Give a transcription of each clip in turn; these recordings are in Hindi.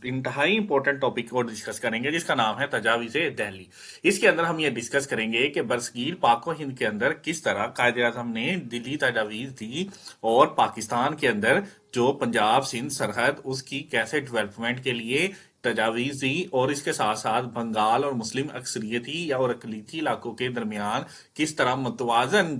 इंतहाई इंपॉर्टेंट टॉपिक को डिस्कस करेंगे जिसका नाम है तजावीज़ दिल्ली। इसके अंदर हम ये डिस्कस करेंगे कि बरसगीर पाक व हिंद के अंदर किस तरह कायदे आज़म ने दिल्ली तजावीज़ दी और पाकिस्तान के अंदर जो पंजाब सिंध सरहद उसकी कैसे डेवलपमेंट के लिए तजावीज़ दी और इसके साथ साथ बंगाल और मुस्लिम अक्सरियती या और अकलीती इलाकों के दरमियान किस तरह मतवाजन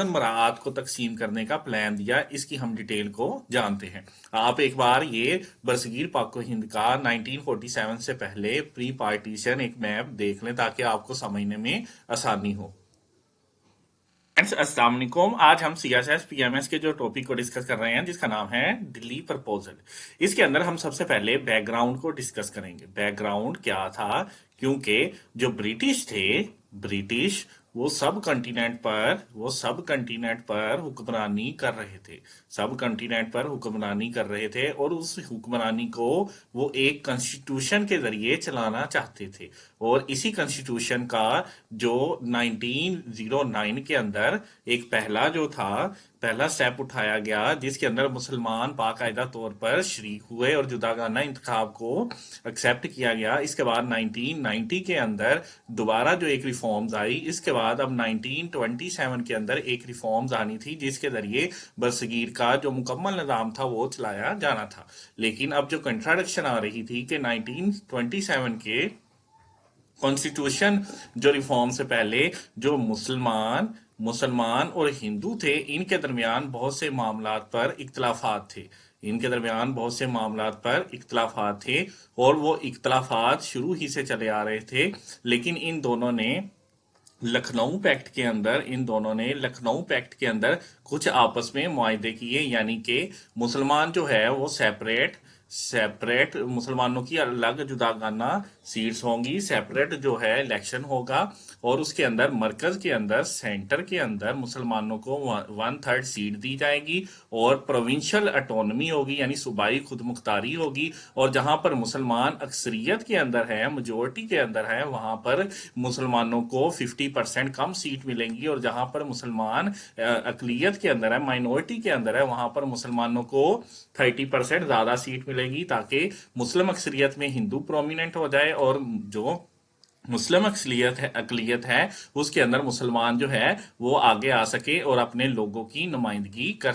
मराहत को तकसीम करने का प्लान दिया, इसकी हम डिटेल को जानते हैं। आप एक बार ये बरसगीर पाक हिंद का 1947 से पहले प्री पार्टीशन एक मैप देख लें ताकि आपको समझने में आसानी हो। फ्रेंड्स अस्सलाम वालेकुम। आज हम सीएसएस पीएमएस के जो टॉपिक को डिस्कस कर रहे हैं जिसका नाम है दिल्ली प्रपोजल। इसके अंदर हम सबसे पहले बैकग्राउंड को डिस्कस करेंगे। बैकग्राउंड क्या था? क्योंकि जो ब्रिटिश थे, ब्रिटिश वो सब कंटिनेंट पर हुक्मरानी कर रहे थे। सब कंटिनेंट पर हुक्मरानी कर रहे थे और उस हुक्मरानी को वो एक कॉन्स्टिट्यूशन के जरिए चलाना चाहते थे। और इसी कॉन्स्टिट्यूशन का जो 1909 के अंदर एक पहला स्टेप उठाया गया जिसके अंदर मुसलमान बाकायदा तौर पर शरीक हुए और जुदागाना इंतखाब को एक्सेप्ट किया गया। इसके बाद 1990 के अंदर दोबारा जो एक रिफॉर्म्स आई, इसके बाद अब 1927 के अंदर एक रिफॉर्म्स आनी थी जिसके जरिए बरसगीर का जो मुकम्मल निज़ाम था वो चलाया जाना था। लेकिन अब जो कंट्राडिक्शन आ रही थी कि 1927 के कॉन्स्टिट्यूशन जो रिफॉर्म से पहले जो मुसलमान मुसलमान और हिंदू थे, इनके दरमियान बहुत से मामलात पर इख्तलाफात थे। इनके दरमियान बहुत से मामलात पर इख्तलाफात थे और वो इख्तलाफात शुरू ही से चले आ रहे थे। लेकिन लखनऊ पैक्ट के अंदर कुछ आपस में मुआहदे किए, यानी कि मुसलमान जो है वो सेपरेट सेपरेट मुसलमानों की अलग जुदागाना सीट्स होंगी, सेपरेट जो है इलेक्शन होगा और उसके अंदर मरकज के अंदर सेंटर के अंदर मुसलमानों को 1/3 सीट दी जाएगी और प्रोविंशियल ऑटोनमी होगी यानी सूबाई खुद मुख्तारी होगी। और जहां पर मुसलमान अक्सरियत के अंदर है, मेजोरिटी के अंदर है, वहां पर मुसलमानों को 50% कम सीट मिलेंगी और जहां पर मुसलमान अकलियत के अंदर है, माइनॉरिटी के अंदर है, वहां पर मुसलमानों को 30% ज्यादा सीट मिलेगी ताकि मुस्लिम अक्सरियत में हिंदू प्रोमिनेंट हो जाए और जो मुस्लिम अकलियत है उसके अंदर मुसलमान जो है वो आगे आ सके और अपने लोगों की नुमाइंदगी कर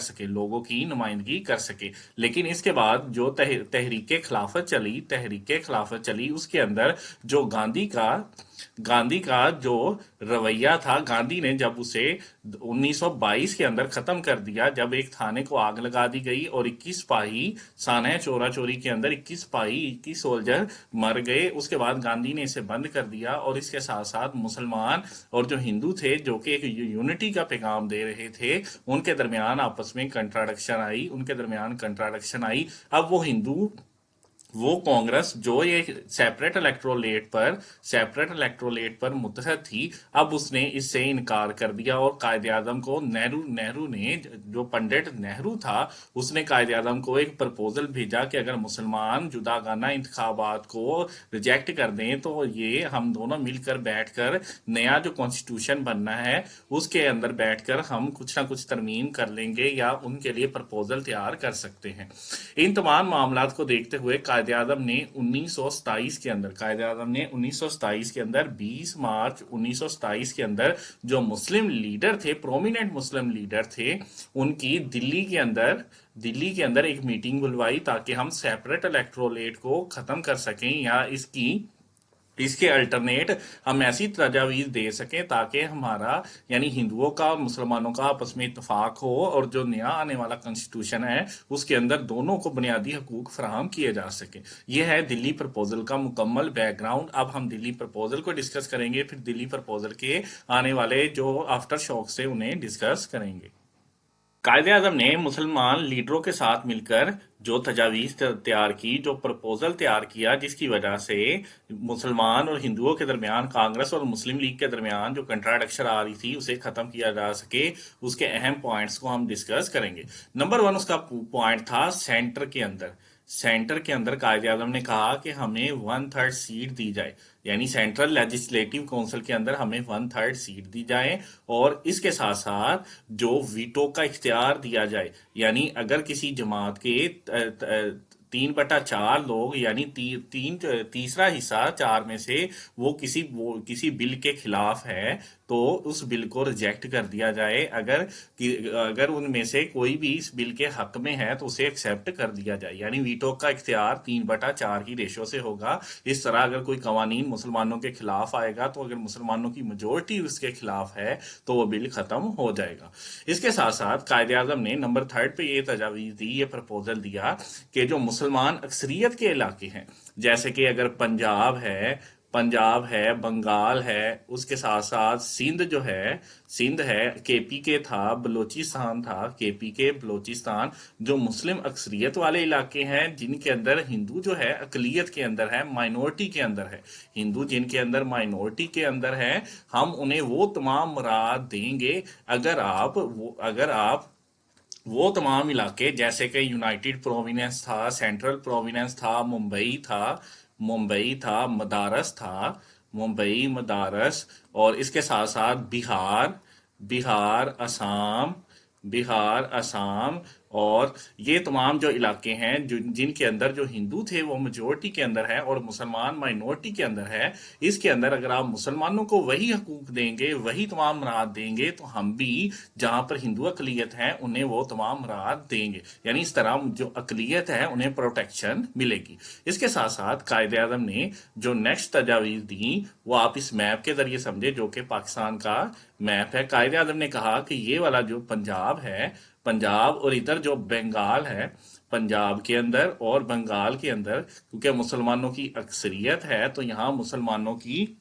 सके। लेकिन इसके बाद जो तहरीके खिलाफत चली उसके अंदर जो गांधी का जो रवैया था, गांधी ने जब उसे 1922 के अंदर खत्म कर दिया, जब एक थाने को आग लगा दी गई और 21 सिपाही सानह चोरा चोरी के अंदर 21 सिपाही 21 सोल्जर मर गए। उसके बाद गांधी ने इसे बंद कर दिया और इसके साथ साथ मुसलमान और जो हिंदू थे जो कि एक यूनिटी का पैगाम दे रहे थे उनके दरमियान आपस में कंट्राडक्शन आई। अब वो कांग्रेस जो ये सेपरेट इलेक्ट्रोलेट पर मुतहद थी, अब उसने इससे इनकार कर दिया और कायदे आजम को नेहरू ने जो पंडित नेहरू था उसने कायदे आजम को एक प्रपोजल भेजा कि अगर मुसलमान जुदागाना इंतखाबात को रिजेक्ट कर दें तो ये हम दोनों मिलकर बैठकर नया जो कॉन्स्टिट्यूशन बनना है उसके अंदर बैठकर हम कुछ ना कुछ तरमीम कर लेंगे या उनके लिए प्रपोजल तैयार कर सकते हैं। इन तमाम मामलात को देखते हुए कायदे आजम ने 1927 के अंदर 20 मार्च 1927 के अंदर जो मुस्लिम लीडर थे, प्रोमिनेंट मुस्लिम लीडर थे, उनकी दिल्ली के अंदर एक मीटिंग बुलवाई ताकि हम सेपरेट इलेक्टोरेट को खत्म कर सकें या इसके अल्टरनेट हम ऐसी तजावीज़ दे सकें ताकि हमारा यानी हिंदुओं का और मुसलमानों का आपस में इत्तेफाक हो और जो नया आने वाला कॉन्स्टिट्यूशन है उसके अंदर दोनों को बुनियादी हकूक फराहम किए जा सके। यह है दिल्ली प्रपोजल का मुकम्मल बैकग्राउंड। अब हम दिल्ली प्रपोजल को डिस्कस करेंगे, फिर दिल्ली प्रपोजल के आने वाले जो आफ्टर शॉक से उन्हें डिस्कस करेंगे। कायदे आजम ने मुसलमान लीडरों के साथ मिलकर जो तजावीज़ तैयार की, जो प्रपोजल तैयार किया, जिसकी वजह से मुसलमान और हिंदुओं के दरमियान, कांग्रेस और मुस्लिम लीग के दरमियान जो कंट्राडिक्शन आ रही थी उसे ख़त्म किया जा सके, उसके अहम पॉइंट्स को हम डिस्कस करेंगे। नंबर 1 उसका पॉइंट था सेंटर के अंदर कायदे आजम ने कहा कि हमें 1/3 सीट दी जाए, यानी सेंट्रल लेजिस्लेटिव काउंसिल के अंदर हमें 1/3 सीट दी जाए और इसके साथ साथ जो वीटो का इख्तियार दिया जाए, यानी अगर किसी जमात के 3/4 लोग यानी तीसरा हिस्सा चार में से वो किसी बिल के खिलाफ है, तो उस बिल को रिजेक्ट कर दिया जाए। अगर उनमें से कोई भी इस बिल के हक में है तो उसे एक्सेप्ट कर दिया जाए, यानी वीटो का इख्तियार 3/4 की रेशो से होगा। इस तरह अगर कोई कवानीन मुसलमानों के खिलाफ आएगा तो अगर मुसलमानों की मेजोरिटी उसके खिलाफ है तो वो बिल खत्म हो जाएगा। इसके साथ साथ कायदे आजम ने नंबर 3 पे ये तजावीज़ दी, ये प्रपोजल दिया कि जो मुसलमान अक्सरियत के इलाके हैं, जैसे कि अगर पंजाब है, बंगाल है, उसके साथ साथ सिंध है, केपीके था, बलोचिस्तान था, केपीके बलोचिस्तान, जो मुस्लिम अक्सरियत वाले इलाके हैं जिनके अंदर हिंदू जो है अकलियत के अंदर है, माइनॉरिटी के अंदर है, हिंदू जिनके अंदर माइनॉरिटी के अंदर है, हम उन्हें वो तमाम मराद देंगे अगर आप वो तमाम इलाके, जैसे कि यूनाइटेड प्रोविनेंस था, सेंट्रल प्रोविनेंस था, मुंबई था, मुंबई मदारस, और इसके साथ साथ बिहार बिहार असम, और ये तमाम जो इलाके हैं जिनके अंदर जो हिंदू थे वो मेजोरिटी के अंदर है और मुसलमान माइनॉरिटी के अंदर है, इसके अंदर अगर आप मुसलमानों को वही हकूक देंगे, वही तमाम मराद देंगे, तो हम भी जहां पर हिंदू अकलियत है उन्हें वो तमाम मराद देंगे, यानी इस तरह जो अकलियत है उन्हें प्रोटेक्शन मिलेगी। इसके साथ साथ कायदे आजम ने जो नेक्स्ट तजावीज़ दी वो आप इस मैप के जरिए समझे, जो कि पाकिस्तान का मैप है। कायदे आजम ने कहा कि ये वाला जो पंजाब और इधर जो बंगाल है, पंजाब के अंदर और बंगाल के अंदर, क्योंकि मुसलमानों की अक्सरियत है तो यहाँ मुसलमानों की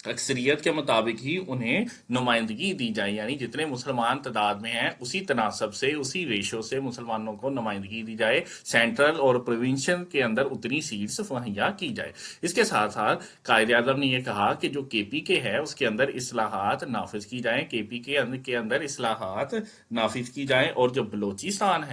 अक्सरियत के मुताबिक ही उन्हें नुमाइंदगी दी जाए, यानी जितने मुसलमान तादाद में हैं उसी तनासब से, उसी रेशो से मुसलमानों को नुमाइंदगी दी जाए, सेंट्रल और प्रोविंशियल के अंदर उतनी सीट्स मुहैया की जाए। इसके साथ साथ कायदे आजम ने यह कहा कि जो केपीके है उसके अंदर इस्लाहात नाफिज की जाए, केपीके के अंदर इस्लाहात नाफिज की जाए, और जो बलोचिस्तान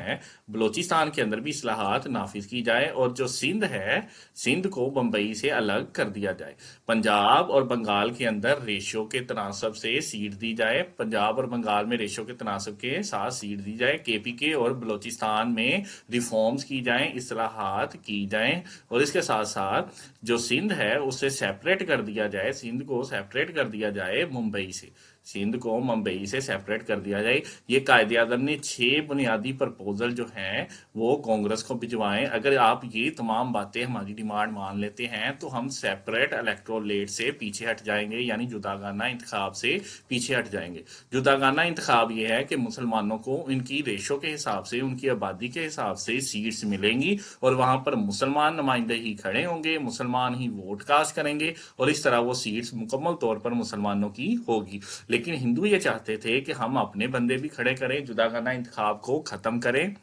के अंदर भी इस्लाहात नाफिज की जाए, और जो सिंध को बम्बई से अलग कर दिया जाए। पंजाब और बंगाल के अंदर रेशो के तनासब से सीट दी जाए, पंजाब और बंगाल में रेशो के तनासब के साथ सीट दी जाए, केपीके और बलोचिस्तान में रिफॉर्म्स की जाएं, इस्लाहात की जाएं, और इसके साथ साथ जो सिंध है उसे सेपरेट कर दिया जाए, सिंध को सेपरेट कर दिया जाए मुंबई से, सिंध को मुंबई से सेपरेट कर दिया जाए। ये कायदे आजम ने 6 बुनियादी प्रपोजल जो हैं वो कांग्रेस को भिजवाएं। अगर आप ये तमाम बातें हमारी डिमांड मान लेते हैं तो हम सेपरेट इलेक्टोरेट से पीछे हट जाएंगे, यानी जुदागाना इंतखाब से पीछे हट जाएंगे। जुदागाना इंतखाब ये है कि मुसलमानों को इनकी रेशो के हिसाब से, उनकी आबादी के हिसाब से सीट्स मिलेंगी और वहां पर मुसलमान नुमाइंदे ही खड़े होंगे, मुसलमान ही वोट कास्ट करेंगे, और इस तरह वो सीट्स मुकम्मल तौर पर मुसलमानों की होगी। लेकिन हिंदू ये चाहते थे कि हम अपने बंदे भी खड़े करें, जुदागाना इंतखाब को खत्म करें,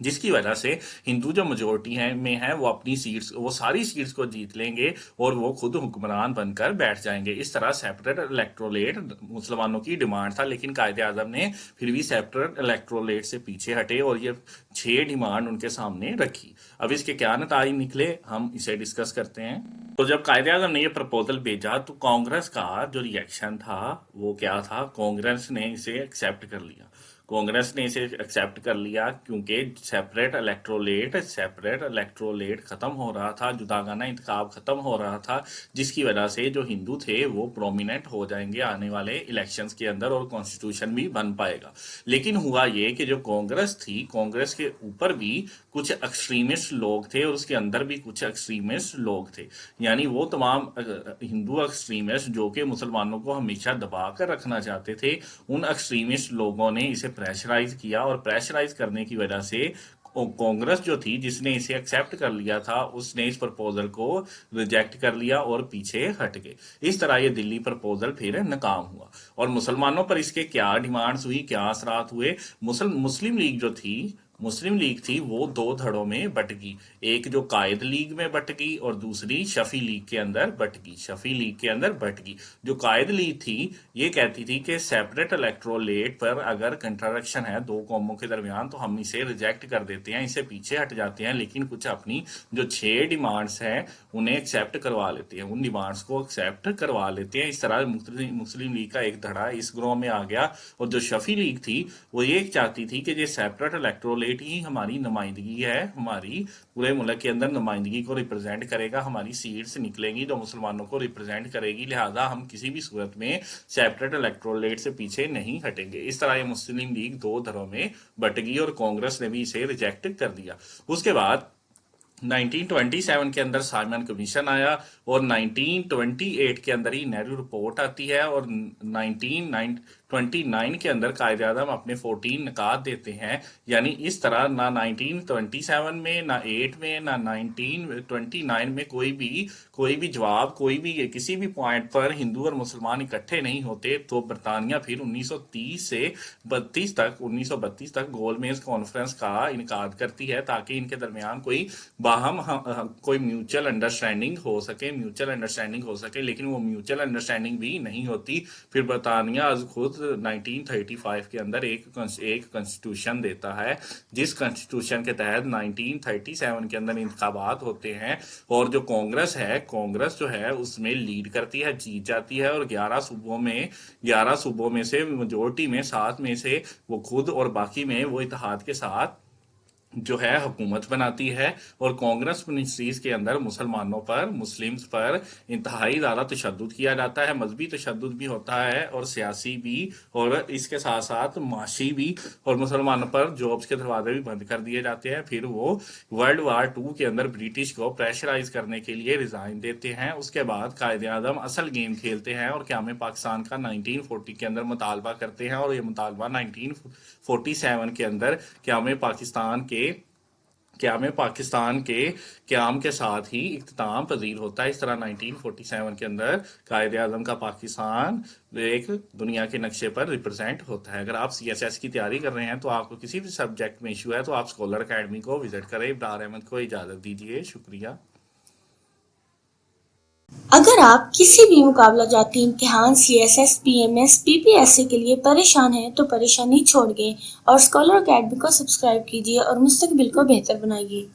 जिसकी वजह से हिंदू जो मेजोरिटी है वो अपनी सीट्स, वो सारी सीट्स को जीत लेंगे और वो खुद हुक्मरान बनकर बैठ जाएंगे। इस तरह सेपरेट इलेक्टोरेट मुसलमानों की डिमांड था, लेकिन कायदे आजम ने फिर भी सेपरेट इलेक्टोरेट से पीछे हटे और ये 6 डिमांड उनके सामने रखी। अब इसके क्या नतीजे निकले हम इसे डिस्कस करते हैं। तो जब कायदे आजम ने ये प्रपोजल भेजा तो कांग्रेस का जो रिएक्शन था वो क्या था, कांग्रेस ने इसे एक्सेप्ट कर लिया। क्योंकि सेपरेट इलेक्टोरेट खत्म हो रहा था, जुदागाना इंतखाब खत्म हो रहा था, जिसकी वजह से जो हिंदू थे वो प्रोमिनेंट हो जाएंगे आने वाले इलेक्शंस के अंदर और कॉन्स्टिट्यूशन भी बन पाएगा। लेकिन हुआ ये कि जो कांग्रेस थी, कांग्रेस के ऊपर भी कुछ एक्सट्रीमिस्ट लोग थे और उसके अंदर भी कुछ एक्सट्रीमिस्ट लोग थे, यानी वो तमाम हिंदू एक्सट्रीमिस्ट जो कि मुसलमानों को हमेशा दबा कर रखना चाहते थे, उन एक्सट्रीमिस्ट लोगों ने इसे प्रेशराइज किया, और प्रेशराइज करने की वजह से कांग्रेस जो थी जिसने इसे एक्सेप्ट कर लिया था उसने इस प्रपोजल को रिजेक्ट कर लिया और पीछे हट गए। इस तरह ये दिल्ली प्रपोजल फिर नाकाम हुआ और मुसलमानों पर इसके क्या डिमांड्स हुई, क्या असरात हुए। मुस्लिम लीग थी वो दो धड़ों में बट गई, एक जो कायद लीग में बट गई और दूसरी शफी लीग के अंदर बट गई। जो कायद लीग थी ये कहती थी कि सेपरेट इलेक्टोरेट पर अगर कंट्राडिक्शन है दो कौमों के दरमियान तो हम इसे रिजेक्ट कर देते हैं, इसे पीछे हट जाते हैं, लेकिन कुछ अपनी जो 6 डिमांड्स हैं उन्हें एक्सेप्ट करवा लेते हैं, उन डिमांड्स को एक्सेप्ट करवा लेते हैं। इस तरह मुस्लिम लीग का एक धड़ा इस ग्रोह में आ गया। और जो शफी लीग थी वो ये चाहती थी कि ये सेपरेट इलेक्टोरेट इलेक्टोरेट ही हमारी नुमाइंदगी है, हमारी पूरे मुल्क के अंदर नुमाइंदगी को रिप्रेजेंट करेगा, हमारी सीट्स निकलेंगी जो मुसलमानों को रिप्रेजेंट करेगी। लिहाजा हम किसी भी सूरत में सेपरेट इलेक्टोरेट से पीछे नहीं हटेंगे। इस तरह ये मुस्लिम लीग दो धड़ों में बट गई और कांग्रेस ने भी इसे रिजेक्ट कर दिया। उसके बाद 1927 के अंदर साइमन कमीशन आया और 1928 के अंदर ही नेहरू रिपोर्ट आती है और 1929 के अंदर कायदे आज़म अपने 14 निकात देते हैं। यानी इस तरह ना 1927 में, ना 8 में, ना 1929 में कोई भी जवाब, कोई भी किसी भी पॉइंट पर हिंदू और मुसलमान इकट्ठे नहीं होते। तो बरतानिया फिर 1930 से 1932 तक गोलमेज कॉन्फ्रेंस का इनकाद करती है ताकि इनके दरमियान कोई कोई म्यूचुअल अंडरस्टैंडिंग हो सके, लेकिन वो म्यूचुअल अंडरस्टैंडिंग भी नहीं होती। फिर बरतानिया खुद 1935 के अंदर एक कॉन्स्टिट्यूशन देता है, जिस कॉन्स्टिट्यूशन के तहत 1937 के अंदर इंतखाबात होते हैं और जो कांग्रेस जो है उसमें लीड करती है, जीत जाती है और 11 सूबों में से मेजोरिटी में 7 में से वो खुद और बाकी में वो इत्तेहाद के साथ जो है हुकूमत बनाती है। और कांग्रेस मिनिस्ट्रीज के अंदर मुस्लिम्स पर इंतहाई ज़्यादा तशद्दुद किया जाता है, मजहबी तशद्दुद भी होता है और सियासी भी, और इसके साथ साथ माशी भी, और मुसलमानों पर जॉब्स के दरवाजे भी बंद कर दिए जाते हैं। फिर वो वर्ल्ड वार 2 के अंदर ब्रिटिश को प्रेशराइज करने के लिए रिजाइन देते हैं। उसके बाद कायदे आज़म असल गेम खेलते हैं और क़याम पाकिस्तान का 1940 के अंदर मुतालबा करते हैं और ये मुतालबा 1947 के अंदर क़याम पाकिस्तान के क़याम के साथ ही इख्तिताम पजीर होता है। इस तरह 1947 के अंदर कायदे आज़म का पाकिस्तान एक दुनिया के नक्शे पर रिप्रेजेंट होता है। अगर आप CSS की तैयारी कर रहे हैं तो आपको किसी भी सब्जेक्ट में इशू है तो आप स्कॉलर अकेडमी को विजिट करें। इब्रार अहमद को इजाज़त दीजिए, शुक्रिया। अगर आप किसी भी मुकाबला जाती इम्तिहान CSS, PMS, PPSC के लिए परेशान हैं तो परेशानी छोड़िए और स्कॉलर अकेडमी को सब्सक्राइब कीजिए और मुस्तकबिल को बेहतर बनाइए।